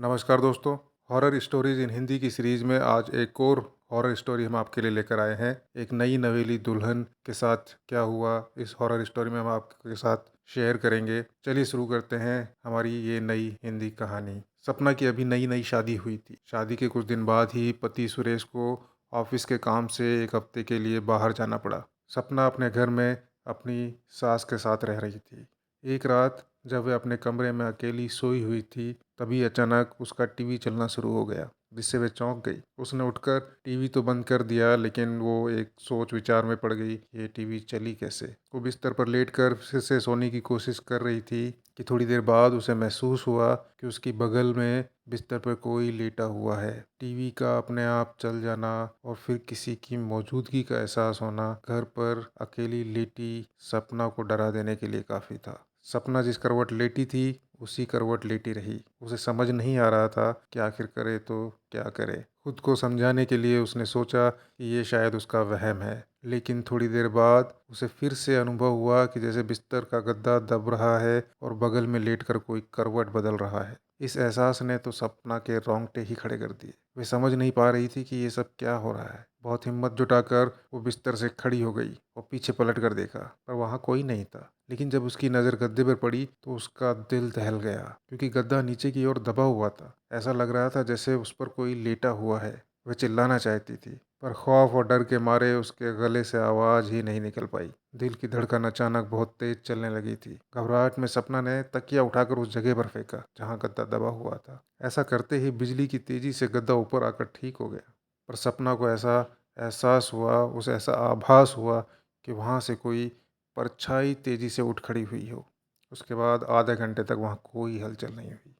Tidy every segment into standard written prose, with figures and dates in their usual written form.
नमस्कार दोस्तों। Horror stories in Hindi की सीरीज में आज एक और हॉरर स्टोरी हम आपके लिए लेकर आए हैं। एक नई नवेली दुल्हन के साथ क्या हुआ, इस हॉरर स्टोरी में हम आपके साथ शेयर करेंगे। चलिए शुरू करते हैं हमारी ये नई हिंदी कहानी। सपना की अभी नई नई शादी हुई थी। शादी के कुछ दिन बाद ही पति सुरेश को ऑफिस के काम से एक हफ्ते के लिए बाहर जाना पड़ा। सपना अपने घर में अपनी सास के साथ रह रही थी। एक रात जब वह अपने कमरे में अकेली सोई हुई थी, तभी अचानक उसका टीवी चलना शुरू हो गया, जिससे वह चौंक गई। उसने उठकर टीवी तो बंद कर दिया, लेकिन वो एक सोच विचार में पड़ गई, ये टीवी चली कैसे। वो बिस्तर पर लेटकर फिर से सोने की कोशिश कर रही थी कि थोड़ी देर बाद उसे महसूस हुआ कि उसकी बगल में बिस्तर पर कोई लेटा हुआ है। टीवी का अपने आप चल जाना और फिर किसी की मौजूदगी का एहसास होना घर पर अकेली लेटी सपना को डरा देने के लिए काफी था। सपना जिस करवट लेटी थी उसी करवट लेटी रही। उसे समझ नहीं आ रहा था कि आखिर करे तो क्या करे। खुद को समझाने के लिए उसने सोचा कि ये शायद उसका वहम है, लेकिन थोड़ी देर बाद उसे फिर से अनुभव हुआ कि जैसे बिस्तर का गद्दा दब रहा है और बगल में लेटकर कोई करवट बदल रहा है। इस एहसास ने तो सपना के रोंगटे ही खड़े कर दिए। वे समझ नहीं पा रही थी कि ये सब क्या हो रहा है। बहुत हिम्मत जुटाकर वो बिस्तर से खड़ी हो गई और पीछे पलट कर देखा, पर वहां कोई नहीं था। लेकिन जब उसकी नज़र गद्दे पर पड़ी तो उसका दिल दहल गया, क्योंकि गद्दा नीचे की ओर दबा हुआ था। ऐसा लग रहा था जैसे उस पर कोई लेटा हुआ है। वह चिल्लाना चाहती थी, पर खौफ और डर के मारे उसके गले से आवाज़ ही नहीं निकल पाई। दिल की धड़कन अचानक बहुत तेज चलने लगी थी। घबराहट में सपना ने तकिया उठाकर उस जगह पर फेंका जहां गद्दा दबा हुआ था। ऐसा करते ही बिजली की तेजी से गद्दा ऊपर आकर ठीक हो गया। पर सपना को ऐसा एहसास हुआ, उसे ऐसा आभास हुआ कि वहां से कोई परछाई तेजी से उठ खड़ी हुई हो। उसके बाद आधे घंटे तक वहां कोई हलचल नहीं हुई।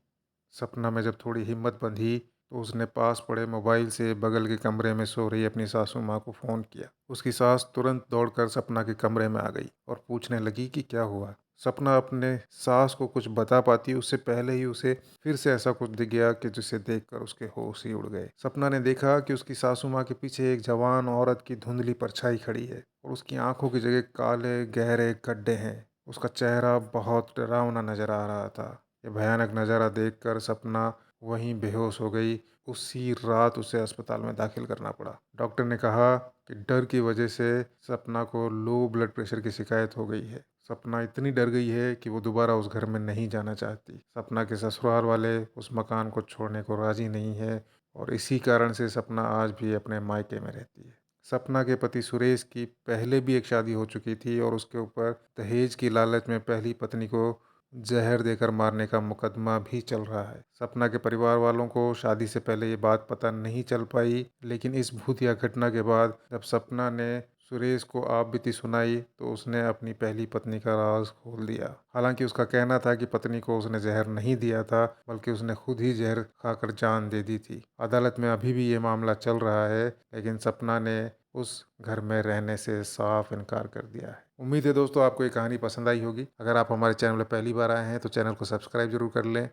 सपना में जब थोड़ी हिम्मत बंधी तो उसने पास पड़े मोबाइल से बगल के कमरे में सो रही अपनी सासू माँ को फ़ोन किया। उसकी सास तुरंत दौड़कर सपना के कमरे में आ गई और पूछने लगी कि क्या हुआ। सपना अपने सास को कुछ बता पाती उससे पहले ही उसे फिर से ऐसा कुछ दिख गया कि जिसे देखकर उसके होश ही उड़ गए। सपना ने देखा कि उसकी सासू माँ के पीछे एक जवान औरत की धुंधली परछाई खड़ी है और उसकी आंखों की जगह काले गहरे गड्ढे हैं। उसका चेहरा बहुत डरावना नजर आ रहा था। ये भयानक नज़ारा देखकर सपना वहीं बेहोश हो गई। उसी रात उसे अस्पताल में दाखिल करना पड़ा। डॉक्टर ने कहा कि डर की वजह से सपना को लो ब्लड प्रेशर की शिकायत हो गई है। सपना इतनी डर गई है कि वो दोबारा उस घर में नहीं जाना चाहती। सपना के ससुराल वाले उस मकान को छोड़ने को राजी नहीं है और इसी कारण से सपना आज भी अपने मायके में रहती है। सपना के पति सुरेश की पहले भी एक शादी हो चुकी थी और उसके ऊपर दहेज की लालच में पहली पत्नी को जहर देकर मारने का मुकदमा भी चल रहा है। सपना के परिवार वालों को शादी से पहले ये बात पता नहीं चल पाई, लेकिन इस भूतिया घटना के बाद जब सपना ने सुरेश को आप बीती सुनाई तो उसने अपनी पहली पत्नी का राज खोल दिया। हालांकि उसका कहना था कि पत्नी को उसने जहर नहीं दिया था, बल्कि उसने खुद ही जहर खाकर जान दे दी थी। अदालत में अभी भी ये मामला चल रहा है, लेकिन सपना ने उस घर में रहने से साफ इनकार कर दिया है। उम्मीद है दोस्तों आपको ये कहानी पसंद आई होगी। अगर आप हमारे चैनल पर पहली बार आए हैं तो चैनल को सब्सक्राइब जरूर कर लें।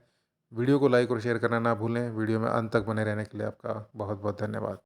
वीडियो को लाइक और शेयर करना ना भूलें। वीडियो में अंत तक बने रहने के लिए आपका बहुत बहुत धन्यवाद।